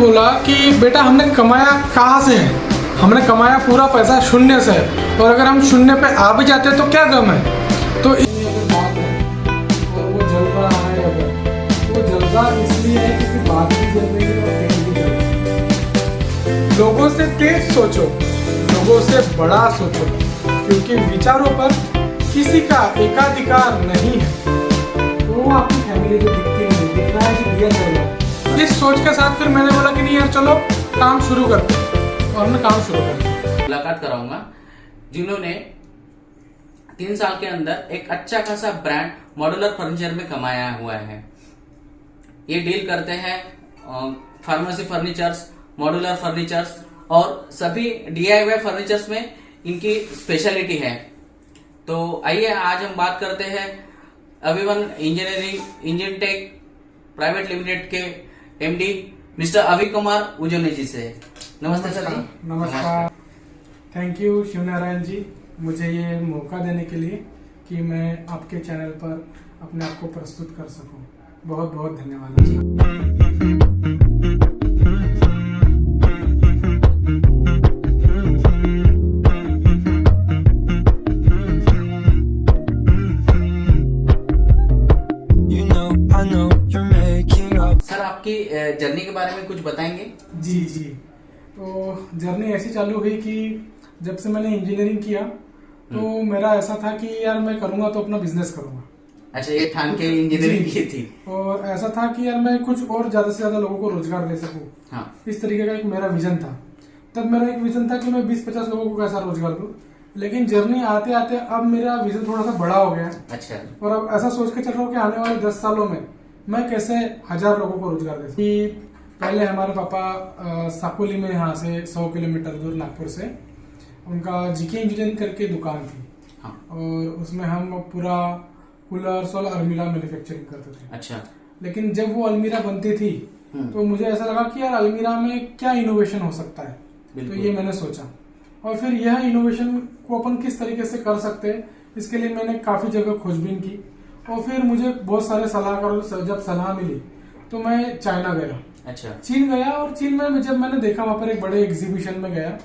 बोला कि बेटा हमने कमाया कहाँ से है, हमने कमाया पूरा पैसा शून्य से है, और अगर हम शून्य पे आ भी जाते हैं तो क्या गम है। तो बात है और वो जल रहा है, अगर वो जल रहा इसलिए है क्योंकि बात भी जल रही है और पेट भी जल रहा है। लोगों से तेज सोचो, लोगों से बड़ा सोचो, क्योंकि विचारों पर किसी का एकाधिकार नहीं है। तो वो आपकी फैमिली जो दिखती नहीं, दिख रहा है कि दिया चल रहा है। इस सोच के साथ फिर मैंने बोला कि नहीं यार चलो काम शुरू करते हैं, और हमने काम शुरू कर दिया। मुलाकात कराऊंगा जिन्होंने 3 साल के अंदर एक अच्छा खासा ब्रांड मॉड्यूलर फर्नीचर में कमाया हुआ है। ये डील करते हैं फार्मेसी फर्नीचर्स, मॉड्यूलर फर्नीचर्स और सभी DIY फर्नीचर्स में इनकी स्पेशलिटी है। तो आइए आज हम बात करते हैं Abhivan engineering engine tech private limited के MD मिस्टर अभि कुमार उजोने जी से। नमस्ते सर जी। नमस्कार। थैंक यू शिवनारायण जी, मुझे ये मौका देने के लिए कि मैं आपके चैनल पर अपने आप को प्रस्तुत कर सकूं। बहुत बहुत धन्यवाद जी। सर आपकी जर्नी के बारे में कुछ बताएंगे? जी जी, तो जर्नी ऐसी चालू हुई कि जब से मैंने इंजीनियरिंग किया तो मेरा ऐसा था कि यार मैं करूंगा तो अपना बिजनेस करूंगा। अच्छा, ये ठान के इंजीनियरिंग की थी। और ऐसा था कि यार मैं कुछ और ज्यादा से ज्यादा लोगों को रोजगार दे सकूं। हाँ। इस तरीके का एक मेरा विजन था। तब मेरा एक विजन था कि मैं 20-50 लोगों को कैसा रोजगार दूं। लेकिन जर्नी आते आते अब मेरा विजन थोड़ा सा बड़ा हो गया है। अच्छा। और अब ऐसा सोच के चल रहा हूँ कि आने वाले 10 सालों में मैं कैसे 1000 लोगों को रोजगार दे सकूं। पहले हमारे पापा साकोली में, यहाँ से 100 किलोमीटर दूर नागपुर से, उनका GK इंजीनियरिंग करके दुकान थी। हाँ। और उसमें हम पूरा कूलर्स और अलमीरा मैन्युफैक्चरिंग करते थे। अच्छा। लेकिन जब वो अलमीरा बनती थी तो मुझे ऐसा लगा कि यार अलमीरा में क्या इनोवेशन हो सकता है। तो ये मैंने सोचा, और फिर यह इनोवेशन को अपन किस तरीके से कर सकते हैं, इसके लिए मैंने काफी जगह खोजबीन की। और फिर मुझे बहुत सारे सलाहकारों से जब सलाह मिली तो मैं चाइना गया। अच्छा। चीन गया, और चीन में जब मैंने देखा, वहां पर एक बड़े एग्जीबिशन में गया,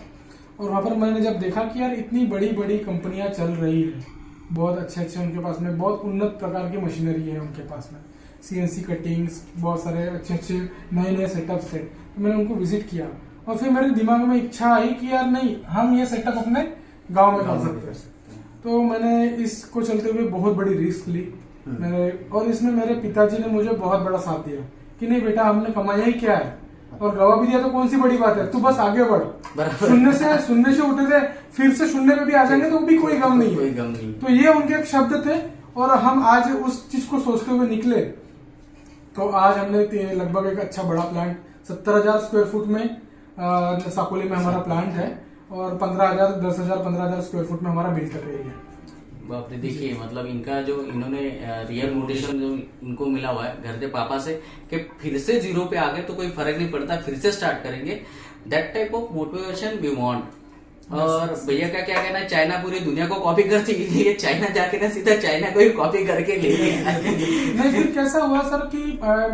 और वहां पर मैंने जब देखा कि यार इतनी बड़ी बड़ी कंपनियां चल रही है, बहुत अच्छे उनके पास में बहुत उन्नत प्रकार की मशीनरी है उनके पास में, CNC कटिंग्स, बहुत सारे अच्छे नए नए सेटअप्स थे। तो मैंने उनको विजिट किया, और फिर मेरे दिमाग में इच्छा आई कि यार नहीं, हम ये सेटअप अपने गांव में कर सकते हैं। तो मैंने इसको चलते हुए बहुत बड़ी रिस्क ली मेरे, और इसमें मेरे पिताजी ने मुझे बहुत बड़ा साथ दिया कि नहीं बेटा, हमने कमाया ही क्या है और गवा भी दिया तो कौन सी बड़ी बात है, तू बस आगे बढ़। शून्य से उठे थे, फिर से शून्य पे भी आ जाएंगे तो भी कोई गम नहीं है। तो ये उनके एक शब्द थे, और हम आज उस चीज को सोचते हुए निकले। तो आज हमने लगभग एक अच्छा बड़ा प्लांट 70,000 स्क्वायर फुट में साकोली में हमारा प्लांट है, और 15,000, 10,000, 15,000 स्क्वायर फुट में हमारा बिल्ड कर रही है। बाप रे, देखिए मतलब इनका जो इन्होंने रियल मोटिवेशन जो इनको मिला हुआ है घर के पापा से कि फिर से जीरो पे आ गए तो कोई फर्क नहीं पड़ता, फिर से स्टार्ट करेंगे। That type of motivation we want. और भैया का क्या कहना है, चाइना पूरी दुनिया को कॉपी करती है, ये चाइना जाके ना सीधा चाइना को ही कॉपी करके ले नहीं, फिर कैसा हुआ सर कि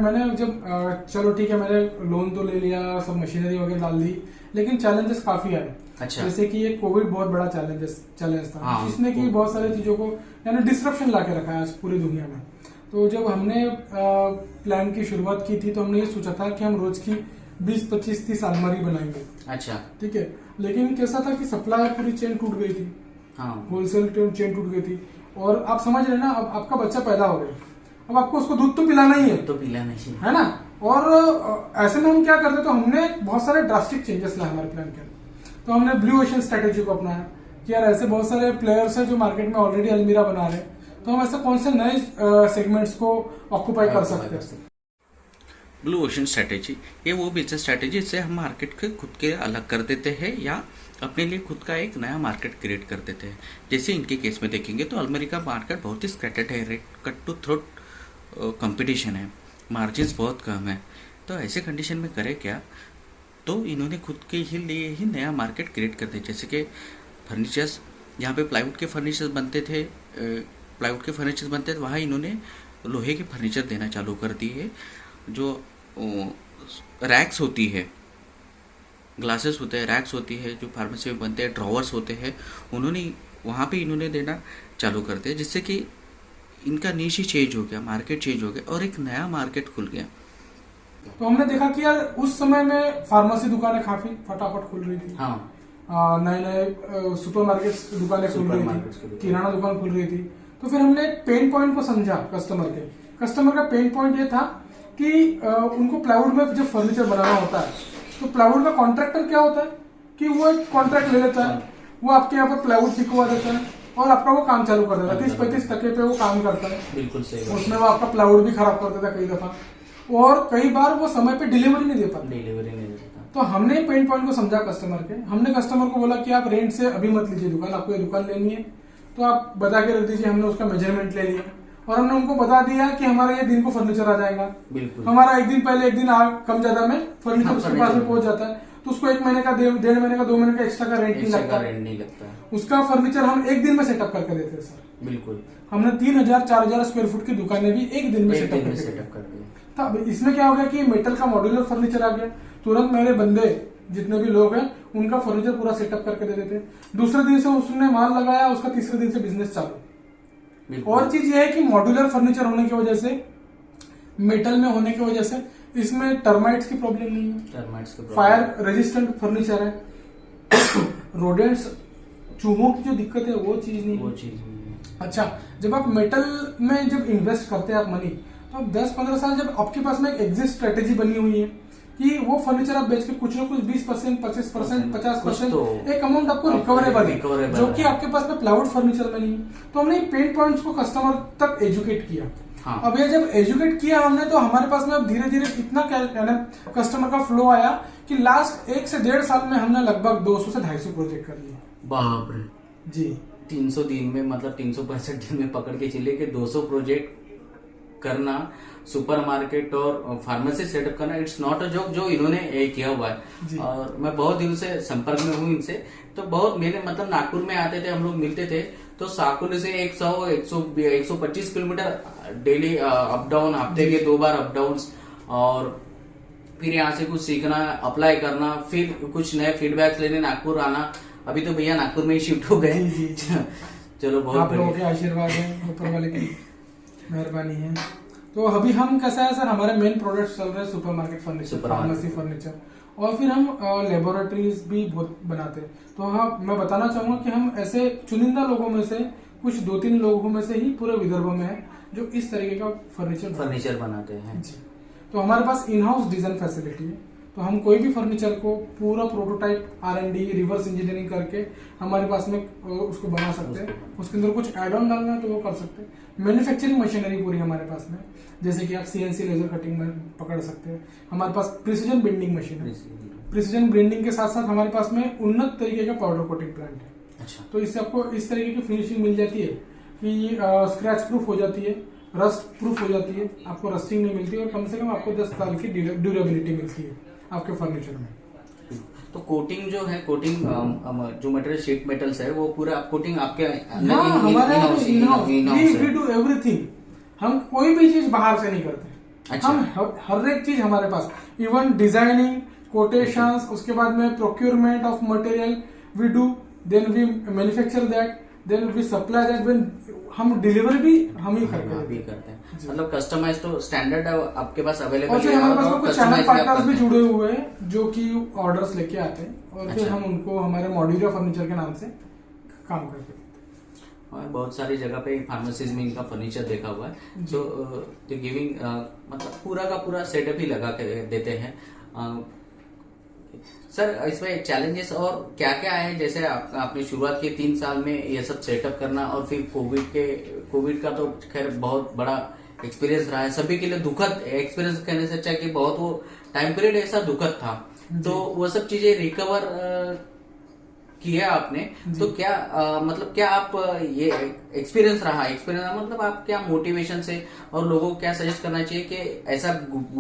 मैंने जब चलो ठीक है, मैंने लोन तो ले लिया, सब मशीनरी वगैरह डाल दी, लेकिन चैलेंजेस काफी आए। अच्छा। जैसे कि ये कोविड बहुत बड़ा चैलेंज था। हाँ, जिसने कि बहुत सारी चीजों को यानी डिस्ट्रप्शन ला के रखा है आज पूरी दुनिया में। तो जब हमने प्लान की शुरुआत की थी तो हमने ये सोचा था कि हम रोज की 20, 25, 30 अलमारी बनाएंगे। अच्छा। ठीक है, लेकिन कैसा था कि सप्लाई पूरी चेन टूट गई थी। हाँ, होलसेल चेन टूट गई थी। और आप समझ रहे ना, अब आपका बच्चा पैदा हो गया, अब आपको उसको दूध तो पिलाना ही है, तो पिलाना ही है ना। और ऐसे में हम क्या करते, तो हमने बहुत सारे ड्रास्टिक चेंजेस लाए हमारे प्लान के अंदर। तो हमने ब्लू ओशन स्ट्रेटेजी को अपनाया कि यार ऐसे बहुत सारे प्लेयर्स हैं जो मार्केट में ऑलरेडी अलमीरा बना रहे हैं, तो हम ऐसे कौन से नए सेगमेंट्स को ऑक्यूपाई कर सकते हैं। ब्लू ओशन स्ट्रेटेजी, ये वो बिजनेस स्ट्रेटेजी जिससे हम मार्केट के खुद के अलग कर देते हैं या अपने लिए खुद का एक नया मार्केट क्रिएट कर देते हैं। जैसे इनके केस में देखेंगे तो अलमारी का मार्केट बहुत ही स्कैटर्ड है, rate cut to throat competition है, मार्जिन बहुत कम है। तो ऐसे कंडीशन में करे क्या, तो इन्होंने खुद के ही लिए ही नया मार्केट क्रिएट कर दिया। जैसे कि फर्नीचर्स, यहाँ पे प्लाईवुड के फर्नीचर्स बनते थे, वहाँ इन्होंने लोहे के फर्नीचर देना चालू कर दिए, जो रैक्स होती है, ग्लासेस होते हैं, रैक्स होती है जो फार्मेसी में बनते हैं, ड्रॉवर्स होते हैं, उन्होंने वहाँ पे इन्होंने देना चालू कर दिया, जिससे कि इनका नीश ही चेंज हो गया, मार्केट चेंज हो गया और एक नया मार्केट खुल गया। तो हमने देखा कि यार उस समय में फार्मेसी दुकानें काफी फटाफट खुल रही थी। हाँ, नए नए सुपरमार्केट दुकानें खुल रही सुपरमार्केट्स थी, खुल रही थी। किराना दुकान खुल रही थी। तो फिर हमने एक पेन पॉइंट को समझा कस्टमर का पेन पॉइंट ये था कि उनको प्लाईवुड में जब फर्नीचर बनाना होता है तो प्लाईवुड का कॉन्ट्रैक्टर क्या होता है कि वो एक कॉन्ट्रैक्ट ले लेता है, वो आपके यहाँ पर प्लाईवुड सिखवा देता है और आपका वो काम चालू कर देता है। 30-35% पे वो काम करता है, बिल्कुल सही बात। उसमें वो आपका प्लाईवुड भी खराब कर देता है कई दफा, और कई बार वो समय पे डिलीवरी नहीं दे पाता। डिलीवरी नहीं देता। तो हमने पेन पॉइंट को समझा कस्टमर के, हमने कस्टमर को बोला कि आप रेंट से अभी मत लीजिए दुकान, आपको ये दुकान लेनी है तो आप बता के रख दीजिए। हमने उसका मेजरमेंट ले लिया और हमने उनको बता दिया कि हमारा ये दिन को फर्नीचर आ जाएगा। बिल्कुल, हमारा एक दिन पहले एक दिन कम ज्यादा में फर्नीचर उसके पास में पहुंच जाता है, तो उसको 1 महीने का 1.5 महीने का 2 महीने का एक्स्ट्रा का रेंट नहीं लगता। उसका फर्नीचर हम एक दिन में सेटअप करके देते हैं सर। बिल्कुल, हमने 3000-4000 स्क्वायर फुट की दुकानें भी एक दिन में सेटअप कर दी। तब इसमें क्या हो गया कि मेटल का मॉड्यूलर फर्नीचर आ गया, तुरंत मेरे बंदे जितने भी लोग हैं उनका फर्नीचर पूरा सेटअप करके दे देते। दूसरे दिन से उसने माल लगाया, उसका तीसरे दिन से बिजनेस चालू। और चीज ये है कि मॉड्यूलर फर्नीचर होने की वजह से, मेटल में होने की वजह से इसमें टर्माइट्स की प्रॉब्लम नहीं है, फायर रेजिस्टेंट फर्नीचर है, रोडेंट्स चूहों की जो दिक्कत है वो चीज नहीं है। अच्छा, जब आप मेटल में जब इन्वेस्ट करते हैं आप मनी, तो अब 10-15 साल जब आपके पास में एक एग्जिट स्ट्रेटेजी बनी हुई है कि वो फर्नीचर आप बेच के कुछ ना कुछ 20%, 25%, 50% एक अमाउंट आपको रिकवरेबल है, जो कि आपके पास में प्लाईवुड फर्नीचर में नहीं है। तो हमने पेन पॉइंट्स को कस्टमर तक एजुकेट किया। हाँ। अब ये जब एजुकेट किया हमने, तो हमारे पास में अब धीरे धीरे इतना कस्टमर का फ्लो आया कि लास्ट 1 से 1.5 साल में हमने लगभग 200 से 250 प्रोजेक्ट कर लिए। बाप रे जी, 300 दिन में, मतलब 365 दिन में पकड़ के चले कि 200 प्रोजेक्ट करना, सुपरमार्केट और फार्मेसी सेटअप करना, इट्स नॉट अ जॉब जो इन्होंने किया हुआ है। और मैं बहुत दिनों से संपर्क में हूँ इनसे, तो बहुत मैंने मतलब नागपुर में आते थे, हम लोग मिलते थे, तो साकुल से 100-125 किलोमीटर डेली अप डाउन, हफ्ते के 2 बार अप डाउन, और फिर यहाँ से कुछ सीखना, अप्लाई करना, फिर कुछ नए फीडबैक लेने नागपुर आना। अभी तो भैया नागपुर में ही शिफ्ट हो गए। चलो, बहुत आप लोगों के आशीर्वाद है, ऊपर वाले की मेहरबानी है। तो अभी हम कैसा है सर, हमारे मेन प्रोडक्ट्स चल रहे हैं सुपरमार्केट फर्नीचर, फार्मेसी फर्नीचर, और फिर हम लेबोरेटरीज भी बहुत बनाते हैं। तो हाँ, मैं बताना चाहूंगा कि हम ऐसे चुनिंदा लोगों में से, कुछ 2-3 लोगों में से ही पूरे विदर्भ में है जो इस तरीके का फर्नीचर बनाते हैं। जी, तो हमारे पास इन हाउस डिजाइन फैसिलिटी है, तो हम कोई भी फर्नीचर को पूरा प्रोटोटाइप R&D रिवर्स इंजीनियरिंग करके हमारे पास में उसको बना सकते हैं। उसके अंदर कुछ एड ऑन डालना है तो वो कर सकते हैं। मैन्युफैक्चरिंग मशीनरी पूरी हमारे पास में, जैसे कि आप CNC लेजर कटिंग में पकड़ सकते हैं। हमारे पास प्रिसीजन बेंडिंग मशीन है, प्रिसीजन बेंडिंग के साथ साथ हमारे पास में उन्नत तरीके का पाउडर कोटिंग प्लांट है। अच्छा, तो इससे आपको इस तरीके की फिनिशिंग मिल जाती है कि स्क्रैच प्रूफ हो जाती है, रस्ट प्रूफ हो जाती है, आपको रस्टिंग नहीं मिलती, और कम से कम आपको 10 साल की ड्यूरेबिलिटी मिलती है आपके फर्नीचर में। तो कोटिंग जो है, कोटिंग जो मटेरियल शीट मेटल्स है, वो पूरा कोटिंग आपके हमारे वी डू एवरीथिंग। हम कोई भी चीज बाहर से नहीं करते। अच्छा। हम हर एक चीज हमारे पास, इवन डिजाइनिंग, कोटेशंस, उसके बाद में procurement of material we do, then we manufacture that, then we supply that, when हम डिलीवरी भी हम ही करते हैं। मतलब कस्टमाइज तो स्टैंडर्ड आपके पास अवेलेबल है। और फिर हमारे पास में कुछ चैनल पार्टनर्स भी जुड़े हुए हैं जो कि ऑर्डर्स लेके आते हैं, और फिर हम उनको हमारे मॉड्यूलर फर्नीचर के नाम से काम करते हैं। और बहुत सारी जगह पे फार्मेसीज में इनका फर्नीचर देखा हुआ है। तो गिविंग मतलब पूरा का पूरा सेटअप ही लगा के देते हैं। सर, इसमें चैलेंजेस और क्या क्या है? जैसे आपने शुरुआत की 3 साल में ये सब सेटअप करना, और फिर कोविड का तो खैर बहुत बड़ा एक्सपीरियंस रहा है सभी के लिए, दुखद एक्सपीरियंस कहने से अच्छा कि बहुत वो टाइम पीरियड ऐसा दुखद था, तो वो सब चीजें रिकवर किया आपने। तो क्या मतलब क्या आप ये एक्सपीरियंस मतलब आप क्या मोटिवेशन से, और लोगों को क्या सजेस्ट करना चाहिए कि ऐसा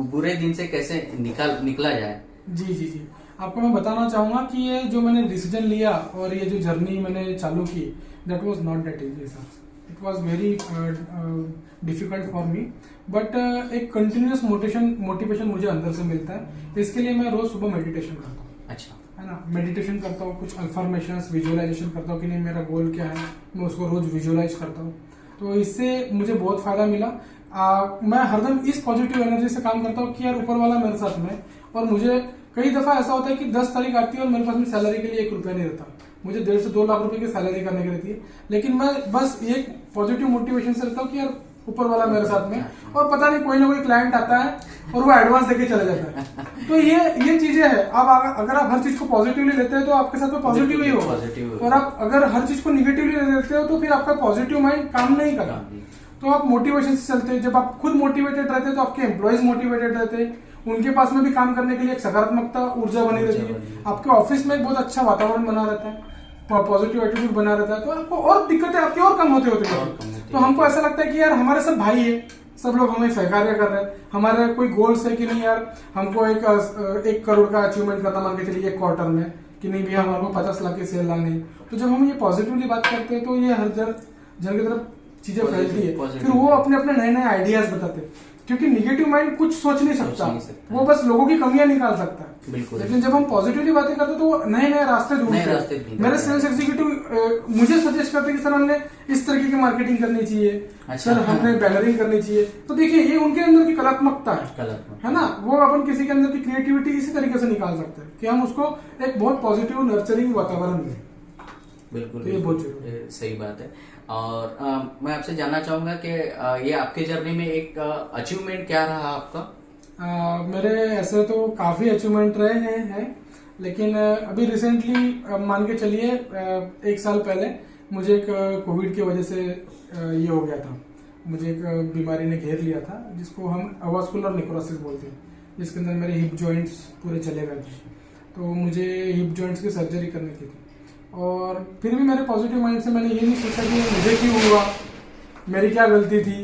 बुरे दिन से कैसे निकला जाए? जी, आपको मैं बताना चाहूंगा कि ये जो मैंने डिसीजन लिया और ये जो जर्नी मैंने चालू की, that was not that easy sir. It was very difficult for me, but एक कंटिन्यूस मोटिवेशन मुझे अंदर से मिलता है। इसके लिए मैं रोज सुबह मेडिटेशन करता हूँ। अच्छा, है ना, मेडिटेशन करता हूँ, कुछ अल्फर्मेशंस विजुअलाइजेशन करता हूँ कि नहीं मेरा गोल क्या है, मैं उसको रोज विजुअलाइज करता हूँ। तो इससे मुझे बहुत फायदा मिला। मैं हरदम इस पॉजिटिव एनर्जी से काम करता हूँ कि यार ऊपर वाला मेरे साथ में। और मुझे कई दफा ऐसा होता है कि 10 तारीख आती है और मेरे पास में सैलरी के लिए 1 रुपया नहीं रहता, मुझे 1.5 से 2 लाख रुपए की सैलरी करने की रहती है, लेकिन मैं बस एक पॉजिटिव मोटिवेशन से रहता हूँ कि यार ऊपर वाला मेरे साथ में। और पता नहीं कोई ना कोई क्लाइंट आता है और वो एडवांस देके चला जाता है। तो ये चीजें है। अब अगर आप हर चीज को पॉजिटिवली लेते हैं तो आपके साथ में पॉजिटिव ही होगा, और आप अगर हर चीज को निगेटिवली लेते हो तो फिर आपका पॉजिटिव माइंड काम नहीं करता। तो आप मोटिवेशन से चलते हैं। जब आप खुद मोटिवेटेड रहते हैं तो आपके एम्प्लॉयज मोटिवेटेड रहते हैं, उनके पास में भी काम करने के लिए एक सकारात्मकता ऊर्जा बनी रहती है। आपके ऑफिस में एक बहुत अच्छा वातावरण बना रहता है, पॉजिटिव एटीट्यूड बना रहता है, तो आपको और दिक्कतें आपकी और कम होते तो हमको ऐसा लगता है कि यार हमारे सब भाई है, सब लोग हमें सहकार्य कर रहे हैं, हमारे कोई गोल्स है कि नहीं यार हमको 1 करोड़ का अचीवमेंट करना, मान के चलिए 1 क्वार्टर में, कि नहीं भैया हमारे को 50 लाख की सेल लानी। तो जब हम ये पॉजिटिवली बात करते हैं तो ये हर जन की तरफ चीजें फैलती है। फिर वो अपने अपने नए नए आइडियाज बताते हैं, क्योंकि निगेटिव माइंड कुछ सोच नहीं सकता, वो बस लोगों की कमियां निकाल सकता है। बिल्कुल। लेकिन जब हम पॉजिटिवली बातें करते हैं तो वो नए नए रास्ते ढूंढते हैं। मेरे सेल्स एग्जीक्यूटिव मुझे सजेस्ट करते हैं कि सर हमने इस तरीके की मार्केटिंग करनी चाहिए, सर हमने बैनरिंग करनी चाहिए। तो देखिए ये उनके अंदर की कलात्मकता है ना, वो अपन किसी के अंदर की क्रिएटिविटी इसी तरीके से निकाल सकते हैं कि हम उसको एक बहुत पॉजिटिव नर्चरिंग वातावरण दें। बिल्कुल, तो ये बहुत जरूरी है। सही बात है। और मैं आपसे जानना चाहूंगा कि ये आपके जर्नी में एक अचीवमेंट क्या रहा आपका? मेरे ऐसे तो काफी अचीवमेंट रहे हैं, लेकिन अभी रिसेंटली मान के चलिए 1 साल पहले मुझे एक कोविड की वजह से ये हो गया था, मुझे एक बीमारी ने घेर लिया था जिसको हम अवास्कुलर नेक्रोसिस बोलते हैं, जिसके अंदर मेरे हिप जॉइंट्स पूरे चले गए थे। तो मुझे हिप जॉइंट्स की सर्जरी करनी थी, और फिर भी मेरे पॉजिटिव माइंड से मैंने ये नहीं सोचा कि मुझे क्यों हुआ, मेरी क्या गलती थी।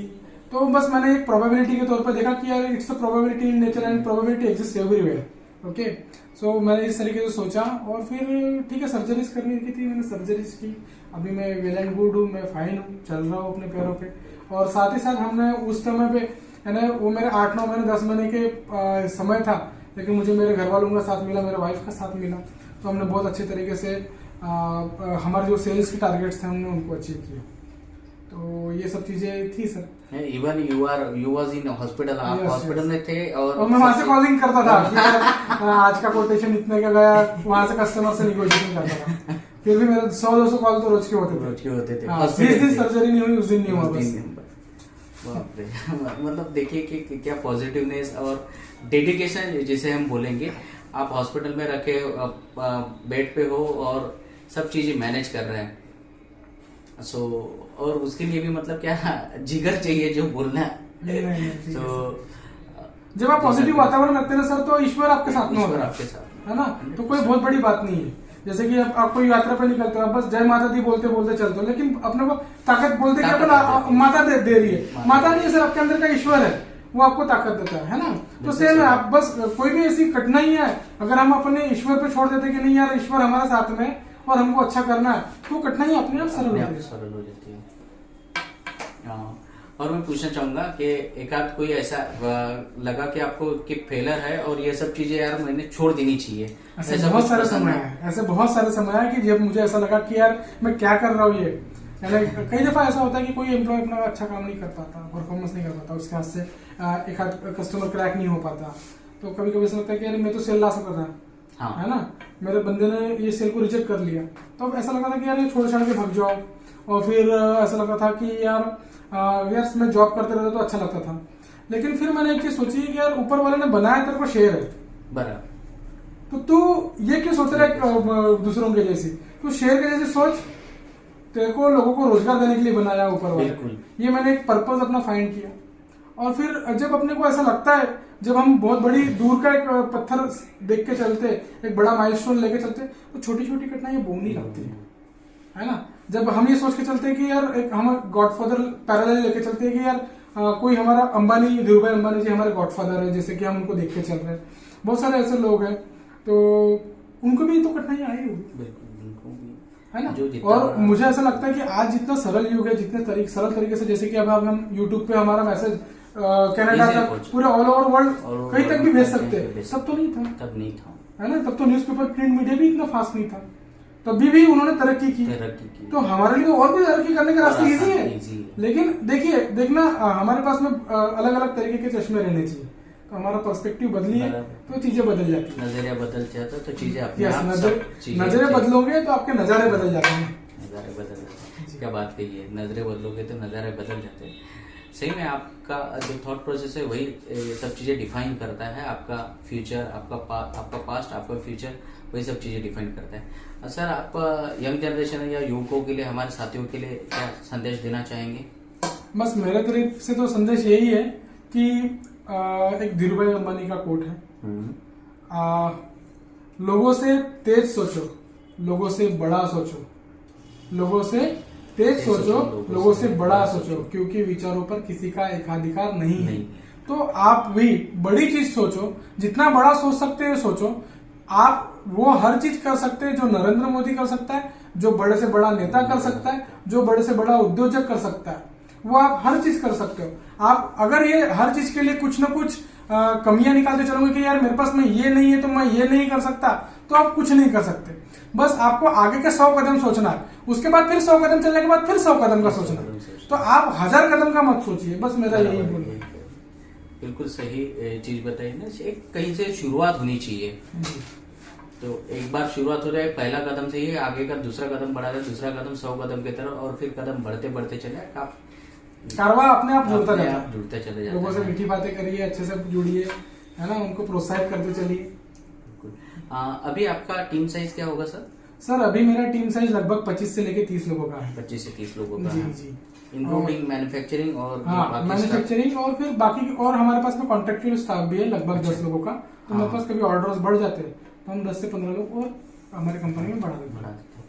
तो बस मैंने एक प्रोबेबिलिटी के तौर पर देखा कि यार it's a probability in nature and probability exist everywhere. Okay, so मैंने इस तरीके से सोचा, और फिर ठीक है सर्जरीज करनी थी, मैंने सर्जरीज की। अभी मैं वेल एंड गुड हूँ, मैं फाइन हूँ, चल रहा हूँ अपने पैरों पे। और साथ ही साथ हमने उस समय पे है ना, वो मेरे 8-9 महीने 10 महीने के समय था, लेकिन मुझे मेरे घर वालों का साथ मिला, मेरे वाइफ का साथ मिला। तो हमने बहुत अच्छे तरीके से हमारे जो सेल्स के टारगेट्स थे हमने उनको अचीव किया। तो ये सब चीजें थी sir. Even you was in hospital, आप हॉस्पिटल में थे, और मैं वहां से कॉलिंग करता था कि आज का कोटेशन इतने का गया, वहां से कस्टमर से निगोशिएशन करता था। फिर भी मेरे 100-200 कॉल तो रोज के होते थे। 20 दिन सर्जरी नहीं हुई, उस दिन नहीं हुआ बस। बाप रे। मतलब देखिए कि क्या पॉजिटिवनेस और डेडिकेशन जिसे हम बोलेंगे। आप हॉस्पिटल में रखे बेड पे हो और सब चीजें मैनेज कर रहे हैं, और उसके लिए भी मतलब क्या जिगर चाहिए जो बोलना। तो जब आप पॉजिटिव वातावरण रखते हैं सर, तो ईश्वर आपके साथ में होगा, आपके साथ है ना। तो कोई बहुत बड़ी बात नहीं है। जैसे कि आप कोई यात्रा पे निकलते हो, आप बस जय माता दी बोलते बोलते चलते हो, लेकिन अपने को ताकत बोलते कि अपन माता दे रही है। माता नहीं है सर, आपके अंदर का ईश्वर है, वो आपको ताकत देता है ना। तो सेम है, आप बस कोई भी ऐसी कठिनाई है, अगर हम अपने ईश्वर पे छोड़ देते कि नहीं यार ईश्वर हमारे साथ में और हमको अच्छा करना है, तो कठिनाई अपने आप सरल हो जाती है। और मैं पूछना चाहूंगा कि एकाध कोई ऐसा लगा कि आपको कि फेलर है और ये सब चीजें यार मैंने छोड़ देनी चाहिए, ऐसे बहुत सारे समय है कि जब मुझे ऐसा लगा कि यार मैं क्या कर रहा हूँ ये। कई दफा ऐसा होता है कि कोई एम्प्लॉय अपना अच्छा काम नहीं कर पाता, परफॉर्मेंस नहीं कर पाता, उसके हाथ से एक आध कस्टमर क्रैक नहीं हो पाता। तो कभी कभी ऐसा लगता है कि यार मैं तो सेल ला सकता था, हाँ। है ना, मेरे बंदे ने ये सेल को रिजेक्ट कर लिया। तो अब ऐसा लगा था कि यार ये छोड़ छाड़ के भाग जाओ। और फिर ऐसा लगा था कि यार मैं जॉब करते रहता तो अच्छा लगता था। लेकिन फिर मैंने एक चीज सोची कि यार ऊपर वाले ने बनाया तेरे को शेर है, बराबर, तो तू ये क्यों सोच रहा है दूसरों के जैसे, तू शेर के जैसे सोच। तेरे को लोगों को रोजगार देने के लिए बनाया ऊपर वाले, ये मैंने एक पर्पज अपना फाइंड किया। और फिर जब अपने को ऐसा लगता है, जब हम बहुत बड़ी दूर का एक पत्थर देख के चलते, एक बड़ा माइलस्टोन लेके चलते, तो छोटी छोटी घटनाएं बोलनी लगती है ना। जब हम ये सोच के चलते हैं कि यार एक हम गॉडफादर पैरेलल लेके चलते हैं कि यार कोई हमारा अंबानी, धीरूभाई अंबानी जी हमारे गॉडफादर है, जैसे कि हम उनको देख के चल रहे हैं। बहुत सारे ऐसे लोग हैं, तो उनको भी तो कठिनाई आई होगी। बिल्कुल, उनको भी। है ना। जो जितना- और मुझे ऐसा लगता है कि आज जितना सरल युग है, जितने सरल तरीके से, जैसे कि अब हम यूट्यूब पे हमारा मैसेज कनाडा Easy तक पहुंच- पूरे ऑल ओवर वर्ल्ड और कहीं तक भी भेज सकते भेज हैं, सकते तब तो नहीं था, तब नहीं था, है ना। तब तो न्यूज़पेपर प्रिंट मीडिया भी इतना फास्ट नहीं था, तब भी उन्होंने तरक्की की। तरक्की की। तो हमारे लिए और भी तरक्की करने का रास्ता और इजी आसान, है। easy है। लेकिन देखिए देखना हमारे पास में अलग अलग तरीके के चश्मे रहने चाहिए, तो हमारा पर्सपेक्टिव बदलिए बराबर। तो चीजें बदल जाती है। नजरिया बदल जाता तो चीजें अपने यस, आप सब चीजें नजरे बदलोगे तो आपके नजारे बदल जाते हैं। नजारे बदल जाते हैं। क्या बात कही है, नजरे बदलोगे तो नजारे बदल जाते हैं। सही में आपका जो थॉट प्रोसेस है वही सब चीजें डिफाइन करता है, आपका फ्यूचर, आपका पास्ट, आपका फ्यूचर, वही सब चीजें डिफाइन करता है। सर, आप यंग जनरेशन या युवकों के लिए, हमारे साथियों के लिए क्या संदेश देना चाहेंगे? बस मेरे तरफ से तो संदेश यही है कि एक धीरूभाई अंबानी का कोट है, लोगों से तेज सोचो, लोगों से बड़ा सोचो, लोगों से तेज सोचो, लोगों से बड़ा सोचो, क्योंकि विचारों पर किसी का एकाधिकार नहीं है। तो आप भी बड़ी चीज सोचो, जितना बड़ा सोच सकते हो सोचो। आप वो हर चीज कर सकते हैं जो नरेंद्र मोदी कर सकता है, जो बड़े से बड़ा नेता कर सकता है, जो बड़े से बड़ा उद्योजक कर सकता है, वो आप हर चीज कर सकते हो। आप अगर ये हर चीज के लिए कुछ ना कुछ कमियां निकालते चलोगे कि यार मेरे पास में ये नहीं है तो मैं ये नहीं कर सकता, तो आप कुछ नहीं कर सकते। बस आपको आगे के 100 कदम सोचना है, उसके बाद फिर 100 कदम चलने के बाद फिर 100 कदम का सोचना है। तो आप 1000 कदम का मत सोचिए, बस मेरा यही बोलना है। बिल्कुल सही चीज बताई ना, एक कहीं से शुरुआत होनी चाहिए। तो एक बार शुरुआत हो जाए पहला कदम से ही, आगे का दूसरा कदम बढ़ा जाए, दूसरा कदम 100 कदम की तरफ, और फिर कदम बढ़ते बढ़ते चले, आप कारवा अपने आप जुड़ता अपने जाता आप है। जुड़ते चले जाते लोगों से हैं। मीठी बातें करिए, अच्छे से जुड़िए, है ना, उनको प्रोत्साहित करते चलिए। अभी आपका टीम साइज क्या होगा सर? सर अभी मेरा टीम साइज लगभग 25 से लेके 30 लोगों का है। 25 से 30 लोगों का जी है, जी, इंक्लूडिंग मैन्युफैक्चरिंग और हाँ बाकी मैन्युफैक्चरिंग और फिर बाकी, और हमारे पास में कॉन्ट्रेक्चुअल स्टाफ भी है लगभग 10 लोगों का। तो मेरे पास कभी ऑर्डर्स बढ़ जाते हैं तो हम 10 से 15 लोग और हमारी कंपनी में बढ़ा देते हैं। बढ़ा देते हैं।